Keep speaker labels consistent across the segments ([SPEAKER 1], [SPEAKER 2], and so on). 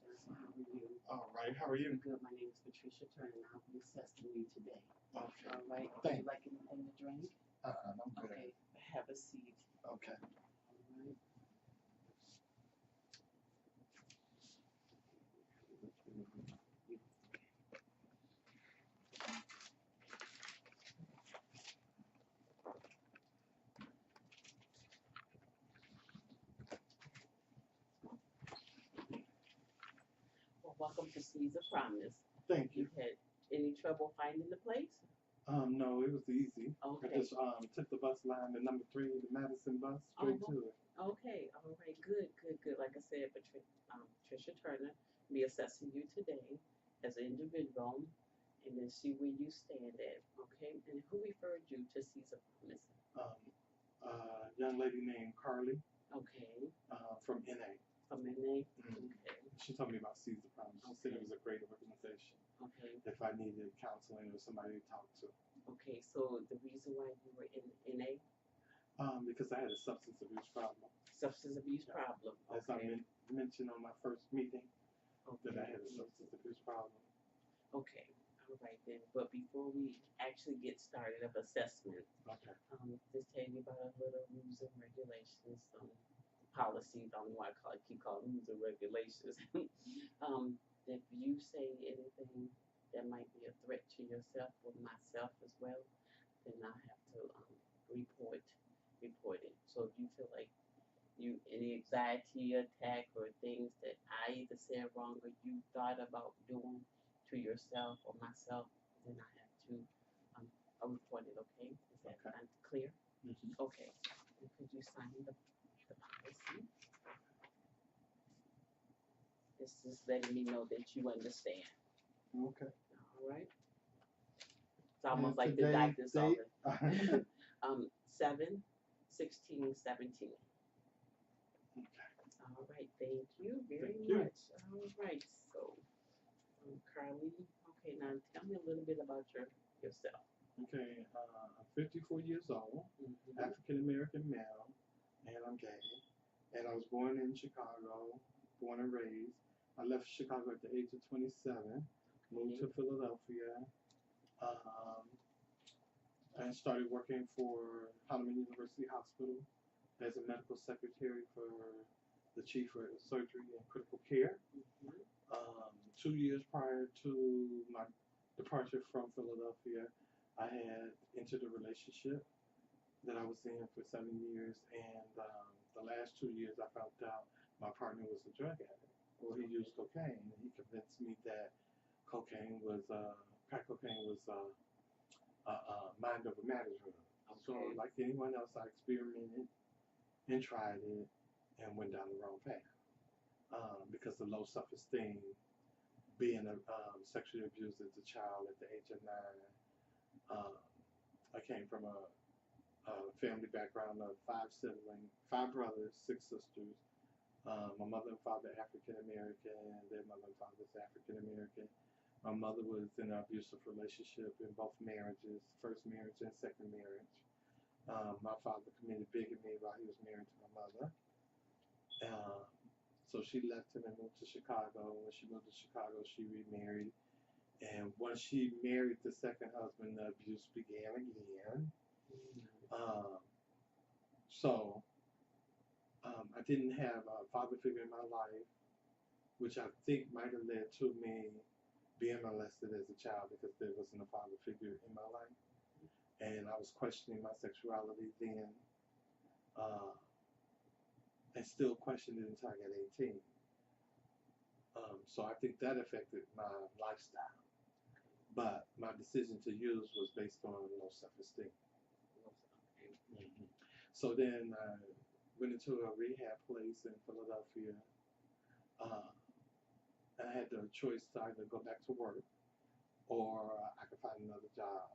[SPEAKER 1] Johnson. How are you?
[SPEAKER 2] All right, how are you?
[SPEAKER 1] Good. My name is Patricia Turner, and I'll be assessing you today.
[SPEAKER 2] Okay.
[SPEAKER 1] All right. Would
[SPEAKER 2] Thanks.
[SPEAKER 1] you like anything to drink?
[SPEAKER 2] I'm good.
[SPEAKER 1] Okay. Have a seat.
[SPEAKER 2] Okay.
[SPEAKER 1] All right. Well, welcome to Caesar Promise.
[SPEAKER 2] Thank
[SPEAKER 1] You
[SPEAKER 2] you.
[SPEAKER 1] had any trouble finding the place?
[SPEAKER 2] No, it was easy. I
[SPEAKER 1] Okay.
[SPEAKER 2] just took the bus line, the number 3, the Madison bus, straight to it.
[SPEAKER 1] Okay. All right. Good. Good. Good. Like I said, Patricia Turner be assessing you today as an individual, and then see where you stand at. Okay. And who referred you to Caesar Promise?
[SPEAKER 2] Young lady named Carly
[SPEAKER 1] Okay.
[SPEAKER 2] from NA.
[SPEAKER 1] From NA.
[SPEAKER 2] Mhm.
[SPEAKER 1] Okay.
[SPEAKER 2] She told me about Caesar Promise. She said it was a great organization.
[SPEAKER 1] Okay.
[SPEAKER 2] If I needed counseling or somebody to talk to.
[SPEAKER 1] Okay. So the reason why you were in NA?
[SPEAKER 2] Because I had a substance abuse problem.
[SPEAKER 1] Substance abuse
[SPEAKER 2] Yeah.
[SPEAKER 1] problem.
[SPEAKER 2] As I mentioned on my first meeting,
[SPEAKER 1] Okay.
[SPEAKER 2] that I had a substance abuse problem.
[SPEAKER 1] Okay. All right then. But before we actually get started of assessment,
[SPEAKER 2] Okay.
[SPEAKER 1] just tell you about a little rules and regulations, policies. I don't know why keep calling rules and regulations. If you say anything that might be a threat to yourself or myself as well, then I have to report it. So if you feel like you any anxiety attack or things that I either said wrong or you thought about doing to yourself or myself, then I have to report it. Okay, is that
[SPEAKER 2] Okay.
[SPEAKER 1] clear?
[SPEAKER 2] Mm-hmm.
[SPEAKER 1] Okay. And could you sign the policy? It's just letting me know that you understand.
[SPEAKER 2] Okay.
[SPEAKER 1] All right. It's almost
[SPEAKER 2] And
[SPEAKER 1] like the
[SPEAKER 2] today,
[SPEAKER 1] doctor's
[SPEAKER 2] date?
[SPEAKER 1] office. 7/16/17.
[SPEAKER 2] Okay.
[SPEAKER 1] All right. Thank you very
[SPEAKER 2] Thank you.
[SPEAKER 1] much. All right. So, Carly. Okay. Now tell me a little bit about yourself.
[SPEAKER 2] Okay, I'm 54 years old,
[SPEAKER 1] Mm-hmm.
[SPEAKER 2] African American male, and I'm gay. And I was born in Chicago, born and raised. I left Chicago at the age of 27, moved to Philadelphia, and started working for Heinemann University Hospital as a medical secretary for the chief of surgery and critical care.
[SPEAKER 1] Mm-hmm.
[SPEAKER 2] 2 years prior to my departure from Philadelphia, I had entered a relationship that I was in for 7 years, and the last 2 years I found out my partner was a drug addict. Well, he used cocaine, and he convinced me that crack cocaine was a mind over matter drug.
[SPEAKER 1] Okay.
[SPEAKER 2] So, like anyone else, I experimented and tried it and went down the wrong path because of low self-esteem, being sexually abused as a child at the age of 9. I came from a family background of 5 siblings, 5 brothers, 6 sisters. My mother and father African American, their mother and father is African American. My mother was in an abusive relationship in both marriages, first marriage and second marriage. My father committed bigamy while he was married to my mother. So she left him and moved to Chicago. When she moved to Chicago, she remarried. And once she married the second husband, the abuse began again. So I didn't have a father figure in my life, which I think might have led to me being molested as a child because there wasn't a father figure in my life. And I was questioning my sexuality then, and still questioned it until I got 18. So I think that affected my lifestyle. But my decision to use was based on low self-esteem. Mm-hmm. So then I went into a rehab place in Philadelphia. And I had the choice to either go back to work or I could find another job.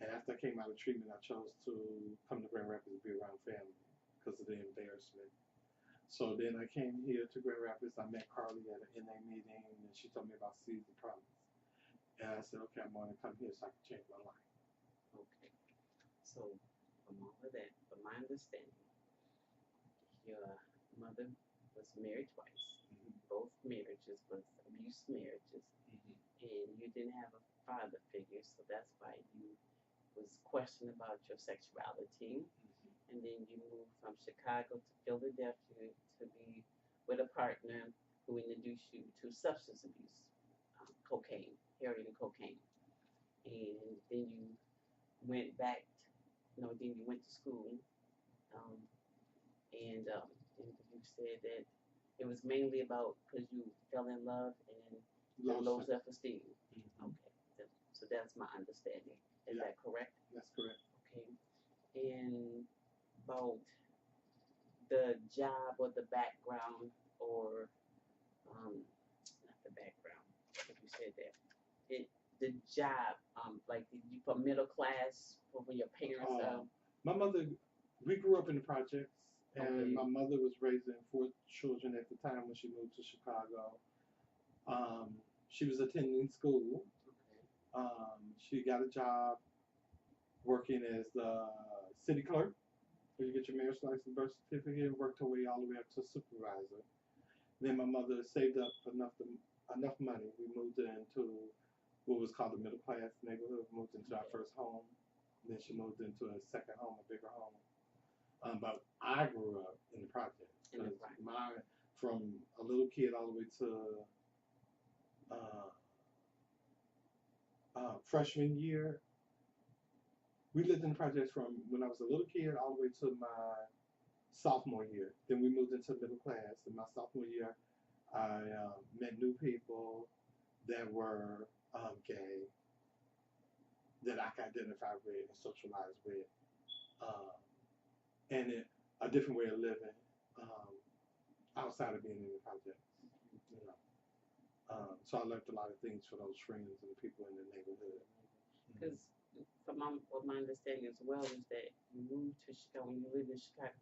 [SPEAKER 2] And after I came out of treatment, I chose to come to Grand Rapids to be around family because of the embarrassment. So then I came here to Grand Rapids. I met Carly at an NA meeting, and she told me about Caesar Promise. And I said, okay, I'm going to come here so I can change my life.
[SPEAKER 1] Okay. So, from all of that, from my understanding, your mother was married twice.
[SPEAKER 2] Mhm.
[SPEAKER 1] Both marriages was abuse marriages,
[SPEAKER 2] Mhm.
[SPEAKER 1] and you didn't have a father figure, so that's why you was questioning about your sexuality.
[SPEAKER 2] Mhm.
[SPEAKER 1] And then you moved from Chicago to Philadelphia to be with a partner who introduced you to substance abuse, cocaine, heroin and cocaine. And then you went back, then you went to school, um, and you said that it was mainly about because you fell in love and the
[SPEAKER 2] Low
[SPEAKER 1] low
[SPEAKER 2] self.
[SPEAKER 1] self-esteem.
[SPEAKER 2] Mhm.
[SPEAKER 1] Okay, so that's my understanding. Is
[SPEAKER 2] Yeah,
[SPEAKER 1] that correct?
[SPEAKER 2] that's correct.
[SPEAKER 1] Okay. And about the job or the background or not the background, if you said that. It the job, like you from middle class or when your parents
[SPEAKER 2] My mother, we grew up in the projects, and
[SPEAKER 1] okay,
[SPEAKER 2] my mother was raising 4 children at the time when she moved to Chicago. She was attending school.
[SPEAKER 1] okay,
[SPEAKER 2] She got a job working as the city clerk, where you get your marriage license, birth certificate, and worked her way all the way up to supervisor. Then my mother saved up enough money. We moved into what was called the middle class neighborhood. Moved into our first home. Then she moved into a second home, a bigger home. But I grew up in the projects
[SPEAKER 1] in the
[SPEAKER 2] because
[SPEAKER 1] private.
[SPEAKER 2] from a little kid all the way to uh, freshman year, we lived in the projects from when I was a little kid all the way to my sophomore year. Then we moved into middle class. In my sophomore year, I met new people that were gay, that I could identify with and socialize with, um, and a different way of living um, outside of being in the project. You know, so I learned a lot of things for those friends and the people in the neighborhood.
[SPEAKER 1] Because from what my understanding as well is that you moved to Chicago, when you lived in Chicago,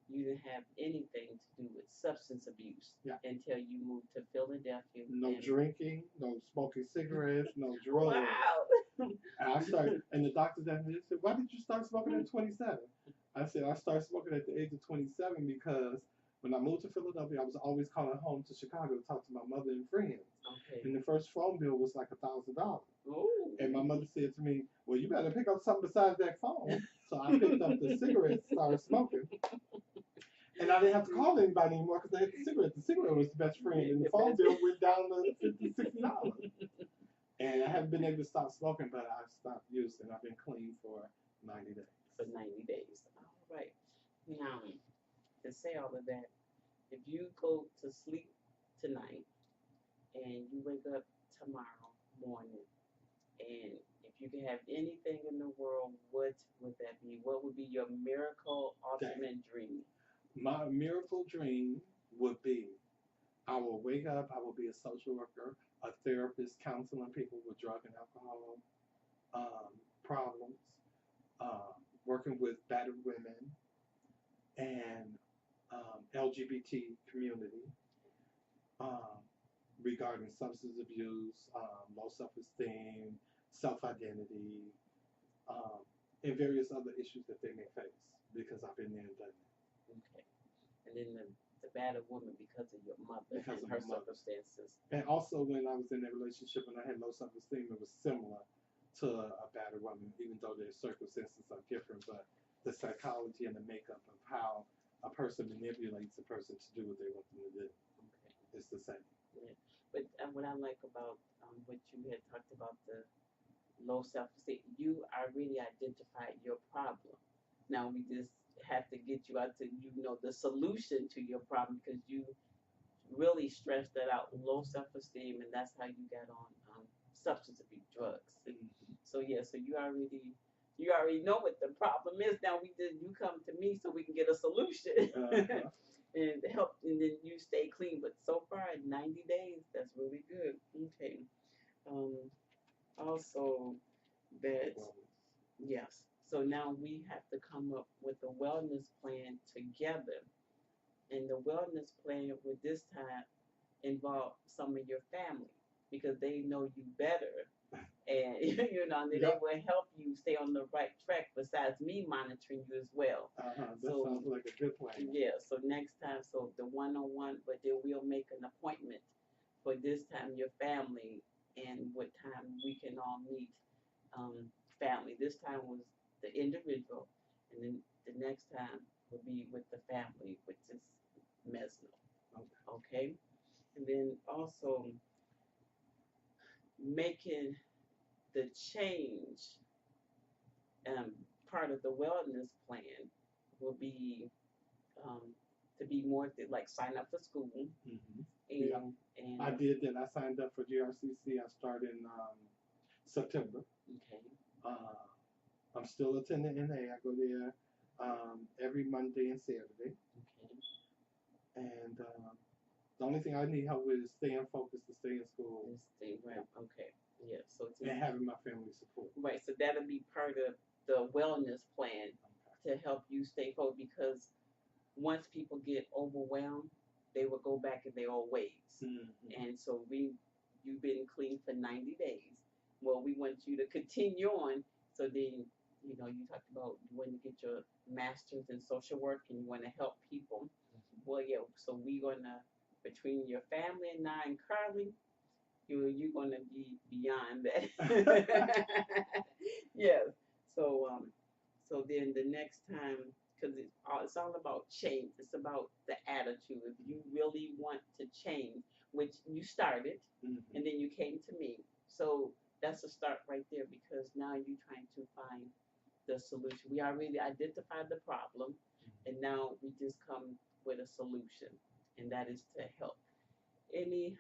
[SPEAKER 1] you didn't have anything to do with substance abuse until you moved to Philadelphia.
[SPEAKER 2] No drinking, no smoking cigarettes, no drugs.
[SPEAKER 1] Wow.
[SPEAKER 2] And I started, and the doctors asked me, they said, "Why did you start smoking at 27?" I said, "I started smoking at the age of 27 because when I moved to Philadelphia, I was always calling home to Chicago to talk to my mother and friends.
[SPEAKER 1] Okay.
[SPEAKER 2] And the first phone bill was like $1,000.
[SPEAKER 1] Ooh.
[SPEAKER 2] And my mother said to me, "Well, you better pick up something besides that phone." So I picked up the cigarettes, started smoking. And I didn't have to call anybody anymore because I had the cigarette. The cigarette was the best friend, and the phone bill went down to $50, $60. And I haven't been able to stop smoking, but I've stopped using. I've been clean for 90 days.
[SPEAKER 1] For 90 days. All right. Now, to say all of that, if you go to sleep tonight and you wake up tomorrow morning, and if you could have anything in the world, what would that be? What would be your miracle ultimate dream?
[SPEAKER 2] My miracle dream would be I will wake up, I will be a social worker, a therapist, counseling people with drug and alcohol problems, working with battered women and LGBT community um, regarding substance abuse, low self-esteem, self-identity, um, and various other issues that they may face because I've been there and done that.
[SPEAKER 1] Okay. And then the battered woman because of your mother
[SPEAKER 2] Because
[SPEAKER 1] and
[SPEAKER 2] of
[SPEAKER 1] her
[SPEAKER 2] my mother.
[SPEAKER 1] circumstances.
[SPEAKER 2] And also, when I was in that relationship and I had low self-esteem, it was similar to a battered woman, even though their circumstances are different. But the psychology and the makeup of how a person manipulates a person to do what they want them to do is the same.
[SPEAKER 1] Yeah. But what I like about what you had talked about, the low self-esteem, you already identified your problem. Now we just have to get you out to the solution to your problem because you really stressed that out, low self-esteem, and that's how you got on substance abuse, drugs. So yeah, so you already know what the problem is. Now you come to me so we can get a solution and help, and then you stay clean. But so far, in 90 days, that's really good. Okay. Um, also, that yes. So now we have to come up with a wellness plan together, and the wellness plan would this time involve some of your family because they know you better And you know, and they
[SPEAKER 2] Yep.
[SPEAKER 1] will help you stay on the right track. Besides me monitoring you as well.
[SPEAKER 2] That
[SPEAKER 1] So
[SPEAKER 2] sounds like a good plan.
[SPEAKER 1] yeah, so next time, so the one-on-one, but then we'll make an appointment for this time, your family, and what time we can all meet, family. This time was the individual, and then the next time will be with the family, which is Mesno,
[SPEAKER 2] Okay.
[SPEAKER 1] okay? And then also making the change, um, part of the wellness plan will be, um, to be more like sign up for school
[SPEAKER 2] Hmm.
[SPEAKER 1] and
[SPEAKER 2] Yeah,
[SPEAKER 1] and
[SPEAKER 2] I did that. I signed up for GRCC. I started in September.
[SPEAKER 1] okay,
[SPEAKER 2] Uh, I'm still attending NA. I go there every Monday and Saturday.
[SPEAKER 1] okay,
[SPEAKER 2] And the only thing I need help with is staying focused to stay in school
[SPEAKER 1] this thing, right, okay, yeah, so it's
[SPEAKER 2] and having my family support.
[SPEAKER 1] right, so that'll be part of the wellness plan
[SPEAKER 2] Okay.
[SPEAKER 1] to help you stay focused because once people get overwhelmed, they will go back in their old ways.
[SPEAKER 2] Mm-hmm.
[SPEAKER 1] And so you've been clean for 90 days. Well, we want you to continue on. So then, you know, you talked about you want to get your master's in social work and you want to help people. Well, yeah, so we're gonna between your family and I and Carly, you're gonna be beyond that. Yes. So so then the next time, because it's all about change. It's about the attitude. If you really want to change, which you started,
[SPEAKER 2] Mm-hmm.
[SPEAKER 1] and then you came to me. So that's a start right there because now you're trying to find the solution. We already identified the problem, and now we just come with a solution, and that is to help. Any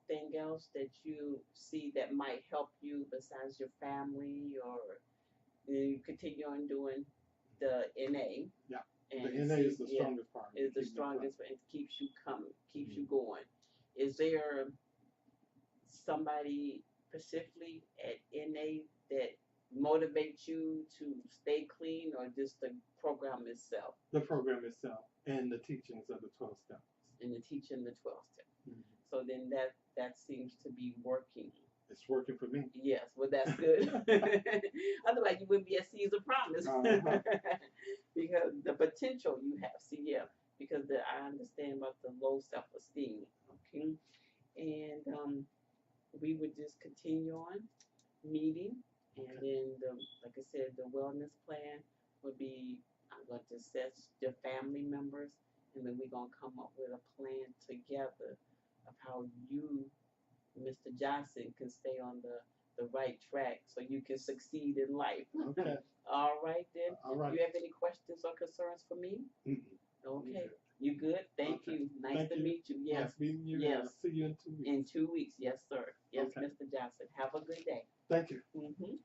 [SPEAKER 1] thing else that you see that might help you besides your family, or you continue on doing the NA
[SPEAKER 2] Yeah.
[SPEAKER 1] and
[SPEAKER 2] The NA
[SPEAKER 1] see,
[SPEAKER 2] is the
[SPEAKER 1] yeah,
[SPEAKER 2] strongest part.
[SPEAKER 1] is the
[SPEAKER 2] Keep me
[SPEAKER 1] strongest
[SPEAKER 2] focused.
[SPEAKER 1] and keeps you coming, keeps you
[SPEAKER 2] Mhm.
[SPEAKER 1] going. Is there somebody specifically at NA that motivates you to stay clean, or just the program itself
[SPEAKER 2] The program itself and the teachings of the 12 steps.
[SPEAKER 1] and the teaching the 12 step?
[SPEAKER 2] Mhm.
[SPEAKER 1] So then that seems to be working.
[SPEAKER 2] It's working for me.
[SPEAKER 1] Yes, well that's good. Otherwise you wouldn't be at Seas of Promise.
[SPEAKER 2] Uh-huh.
[SPEAKER 1] Because the potential you have, see, yeah, because I understand about the low self-esteem, okay? And we would just continue on meeting, and
[SPEAKER 2] Okay.
[SPEAKER 1] then like I said, the wellness plan would be, I'm going to assess your family members, and then we're gonna come up with a plan together of how you, Mr. Johnson, can stay on the right track so you can succeed in life.
[SPEAKER 2] Okay.
[SPEAKER 1] All right then.
[SPEAKER 2] All right.
[SPEAKER 1] You have any questions or concerns for me?
[SPEAKER 2] Mm-mm.
[SPEAKER 1] Okay.
[SPEAKER 2] Good.
[SPEAKER 1] You good? Thank
[SPEAKER 2] Okay.
[SPEAKER 1] you. Nice
[SPEAKER 2] Thank
[SPEAKER 1] to
[SPEAKER 2] you.
[SPEAKER 1] meet you. Yes.
[SPEAKER 2] Nice meeting you.
[SPEAKER 1] Yes.
[SPEAKER 2] See you in 2 weeks.
[SPEAKER 1] In 2 weeks. Yes, sir. Yes,
[SPEAKER 2] Okay.
[SPEAKER 1] Mr. Johnson. Have a good day.
[SPEAKER 2] Thank you.
[SPEAKER 1] Mm-hmm.